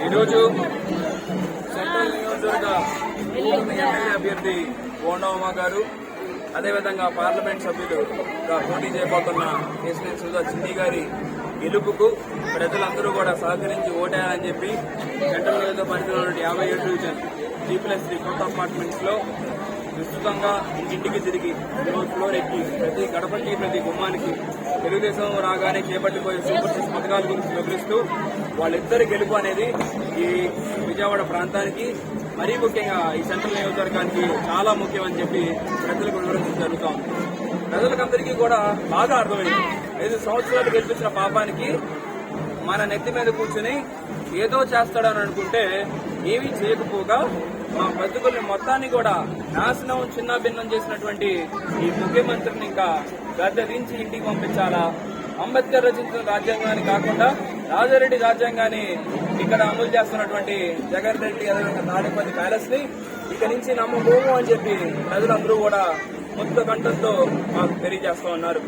ఈరోజు సెంట్రల్ నియోజకవర్గ ఎమ్మెల్యే అభ్యర్థి బోండమ్మ గారు, అదేవిధంగా పార్లమెంట్ సభ్యులుగా పోటీ చేయబోతున్న కేసీఆర్ సుధా చిన్ని గారి గెలుపుకు ప్రజలందరూ కూడా సహకరించి ఓటేయాలని చెప్పి సెంట్రల్ నియోజక పరిధిలో 57 డివిజన్ G+3 కొత్త అపార్ట్మెంట్స్ లో విస్తృతంగా ఇంటింటికి తిరిగి ఫ్లోర్ ఎక్కి ప్రతి గడపకి ప్రతి గుమ్మానికి తెలుగుదేశం రాగానే చేపట్టిపోయే సూపర్ సిక్స్ పథకాల గురించి వివరిస్తూ వాళ్ళిద్దరి గెలుపు అనేది ఈ విజయవాడ ప్రాంతానికి, మరీ ముఖ్యంగా ఈ సెంట్రల్ నియోజకవర్గానికి చాలా ముఖ్యమని చెప్పి ప్రజలకు వివరించడం జరుగుతాం. ప్రజలకందరికీ కూడా బాగా అర్థమైంది. 5 సంవత్సరాలు గెలిపించిన పాపానికి మన నెత్తి మీద కూర్చుని ఏదో చేస్తాడని అనుకుంటే ఏమీ చేయకపోగా మా బతుకుల్ని మొత్తాన్ని కూడా నాశనం చిన్నాభిన్నం చేసినటువంటి ఈ ముఖ్యమంత్రిని ఇంకా గద్దె దించి ఇంటికి పంపించాలా? అంబేద్కర్ రచించిన రాజ్యాంగాన్ని కాకుండా రాజారెడ్డి రాజ్యాంగాన్ని ఇక్కడ అమలు చేస్తున్నటువంటి జగన్ రెడ్డి అదేవిధంగా తాడేపల్లి ప్యాలెస్ ని ఇక నుంచి నమ్మబోము అని చెప్పి ప్రజలందరూ కూడా ముక్త కంఠంతో మాకు తెలియజేస్తూ ఉన్నారు.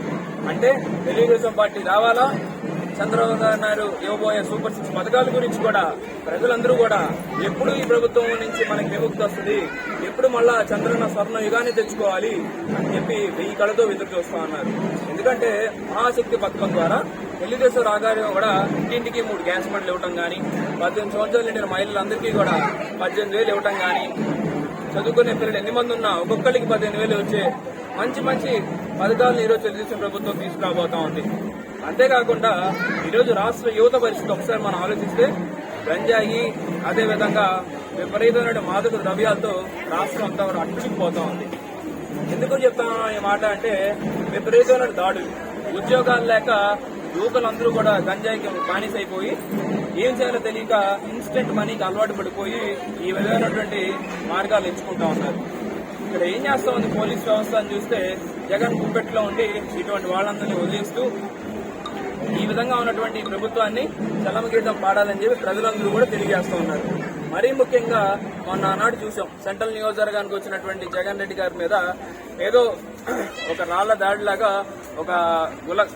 అంటే తెలుగుదేశం పార్టీ రావాలా, చంద్రబాబు నాయుడు ఇవ్వబోయే సూపర్ సిక్స్ పథకాల గురించి కూడా ప్రజలందరూ కూడా ఎప్పుడు ఈ ప్రభుత్వం నుంచి మనకి విముక్తి వస్తుంది, ఎప్పుడు మళ్ళా చంద్రన్న స్వర్ణ యుగాన్ని తెచ్చుకోవాలి అని చెప్పి 1000 కళతో ఎదురు చూస్తా ఉన్నారు. ఎందుకంటే మహాశక్తి పథకం ద్వారా తెలుగుదేశం రాగానే కూడా ఇంటింటికి 3 గ్యాస్ బండ్లు ఇవ్వటం కానీ, 18 సంవత్సరాలు నిండిన మహిళలందరికీ కూడా 18,000 ఇవ్వటం కానీ, చదువుకునే పిల్లలు ఎన్ని మంది ఉన్నా ఒక్కొక్కరికి 15,000 వచ్చే మంచి మంచి పథకాలను ఈరోజు తెలుగుదేశం ప్రభుత్వం తీసుకురాబోతా ఉంది. అంతేకాకుండా ఈరోజు రాష్ట్ర యువత పరిస్థితి ఒకసారి మనం ఆలోచిస్తే గంజాయి అదేవిధంగా విపరీతమైన మాదక ద్రవ్యాలతో రాష్ట్రం అంతా అట్టుకుపోతా ఉంది. ఎందుకు చెప్తాను ఈ మాట అంటే, విపరీతమైన దాడులు, ఉద్యోగాలు లేక యువకులందరూ కూడా గంజాయికి బానిసైపోయి ఏం చేయాలో తెలియక ఇన్స్టెంట్ మనీకి అలవాటు పడిపోయి ఈ విధమైనటువంటి మార్గాలు ఎంచుకుంటా ఉన్నారు. ఇక్కడ ఏం చేస్తా ఉంది పోలీస్ వ్యవస్థ అని చూస్తే, జగన్ గుప్పెట్లో ఉండి ఇటువంటి వాళ్ళందరినీ వదిలేస్తూ ఈ విధంగా ఉన్నటువంటి ప్రభుత్వాన్ని చలమగీతం పాడాలని చెప్పి ప్రజలందరూ కూడా తెలియజేస్తూ ఉన్నారు. మరీ ముఖ్యంగా మొన్న ఆనాడు చూసాం, సెంట్రల్ నియోజకవర్గానికి వచ్చినటువంటి జగన్ రెడ్డి గారి మీద ఏదో ఒక రాళ్ల దాడిలాగా ఒక గులక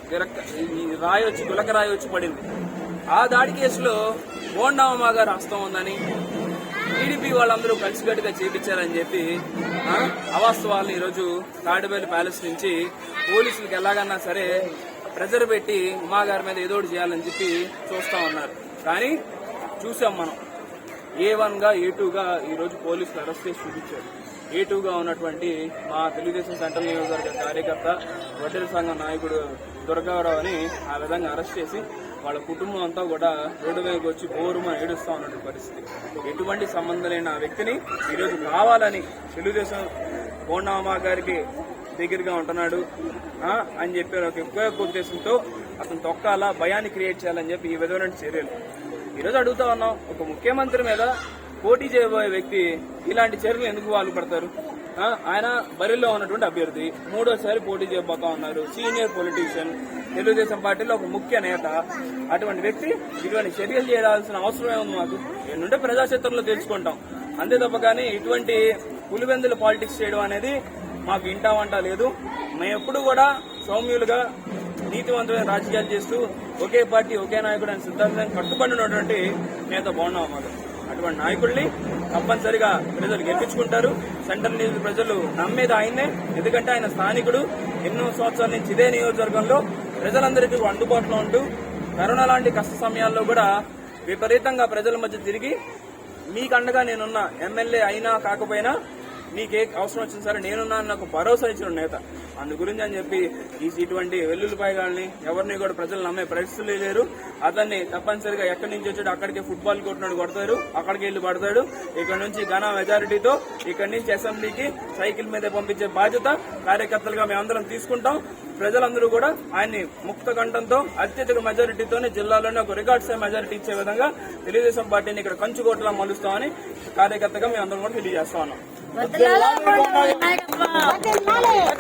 రాయి వచ్చి పడింది. ఆ దాడి కేసులో బోండమ్మ గారు హస్తం ఉందని, టీడీపీ వాళ్ళందరూ కలిసికట్టుగా చేపించారని చెప్పి అవాస్తవాలను ఈరోజు తాడేపల్లి ప్యాలెస్ నుంచి పోలీసులకు ఎలాగన్నా సరే ప్రెజర్ పెట్టి ఉమా గారి మీద ఏదోటి చేయాలని చెప్పి చూస్తా ఉన్నారు. కానీ చూసాం మనం, A1 గా A2 గా ఈరోజు పోలీసులు అరెస్ట్ చేసి చూపించారు. A2 గా ఉన్నటువంటి మా తెలుగుదేశం సెంట్రల్ నియోజకవర్గ కార్యకర్త వడ్డెర సంఘం నాయకుడు దుర్గారావు అని ఆ విధంగా అరెస్ట్ చేసి వాళ్ళ కుటుంబం అంతా కూడా రోడ్డు మీదకి వచ్చి బోరుమని ఏడుస్తా ఉన్నటువంటి పరిస్థితి. ఎటువంటి సంబంధం లేని ఆ వ్యక్తిని ఈరోజు కావాలని తెలుగుదేశం బోండమ్మ గారికి దగ్గరగా ఉంటున్నాడు అని చెప్పి ఒక ఎక్కువ ఉద్దేశంతో అతను తొక్కాలా, భయాన్ని క్రియేట్ చేయాలని చెప్పి ఈ విధమైన చర్యలు ఈరోజు అడుగుతా ఉన్నాం. ఒక ముఖ్యమంత్రి మీద పోటీ చేయబోయే వ్యక్తి ఇలాంటి చర్యలు ఎందుకు పాల్పడతారు? ఆయన బరిలో ఉన్నటువంటి అభ్యర్థి, 3వసారి పోటీ చేయబోతా ఉన్నారు, సీనియర్ పొలిటీషియన్, తెలుగుదేశం పార్టీలో ఒక ముఖ్య నేత. అటువంటి వ్యక్తి ఇటువంటి చర్యలు చేయాల్సిన అవసరం ఏముంది? మాకు ఏంటంటే ప్రజాక్షేత్రంలో తెలుసుకుంటాం అంతే తప్ప కానీ ఇటువంటి పులివెందుల పాలిటిక్స్ చేయడం అనేది మాకు ఇంటా వంట లేదు. మేము ఎప్పుడు కూడా సౌమ్యులుగా నీతివంతమైన రాజకీయాలు చేస్తూ ఒకే పార్టీ ఒకే నాయకుడు అని సిద్ధాంతానికి కట్టుబడినటువంటి నేత బోండమ్మ గారు. అటువంటి నాయకుడిని తప్పనిసరిగా ప్రజలు గెలిపించుకుంటారు. సెంట్రల్ నియోజక ప్రజలు నమ్మేది ఆయన్నే. ఎందుకంటే ఆయన స్థానికుడు, ఎన్నో సంవత్సరాల నుంచి ఇదే నియోజకవర్గంలో ప్రజలందరికీ అందుబాటులో ఉంటూ కరోనా లాంటి కష్ట సమయాల్లో కూడా విపరీతంగా ప్రజల మధ్య తిరిగి మీకు అండగా నేనున్న, ఎమ్మెల్యే అయినా కాకపోయినా నీకే అవసరం వచ్చిన సరే నేనున్నా నాకు భరోసా ఇచ్చిన నేత. అందు గురించి అని చెప్పి ఇటువంటి వెల్లుల్లిపాయగాల్ని ఎవరిని కూడా ప్రజలు నమ్మే పరిస్థితులు లేరు. అతన్ని తప్పనిసరిగా ఎక్కడి నుంచి వచ్చాడు అక్కడికి ఫుట్బాల్ కొట్టినాడు కొడతారు, అక్కడికి వెళ్లి పడతాడు. ఇక్కడ నుంచి ఘన మెజారిటీతో ఇక్కడి నుంచి అసెంబ్లీకి సైకిల్ మీద పంపించే బాధ్యత కార్యకర్తలుగా మేమందరం తీసుకుంటాం. ప్రజలందరూ కూడా ఆయన్ని ముక్త కంఠంతో అత్యధిక మెజారిటీతోనే జిల్లాలోనే ఒక రికార్డ్స్ మెజారిటీ ఇచ్చే విధంగా తెలుగుదేశం పార్టీని ఇక్కడ కంచుకోటలా మలుస్తామని కార్యకర్తగా మేమందరం కూడా తెలియజేస్తా ఉన్నాం.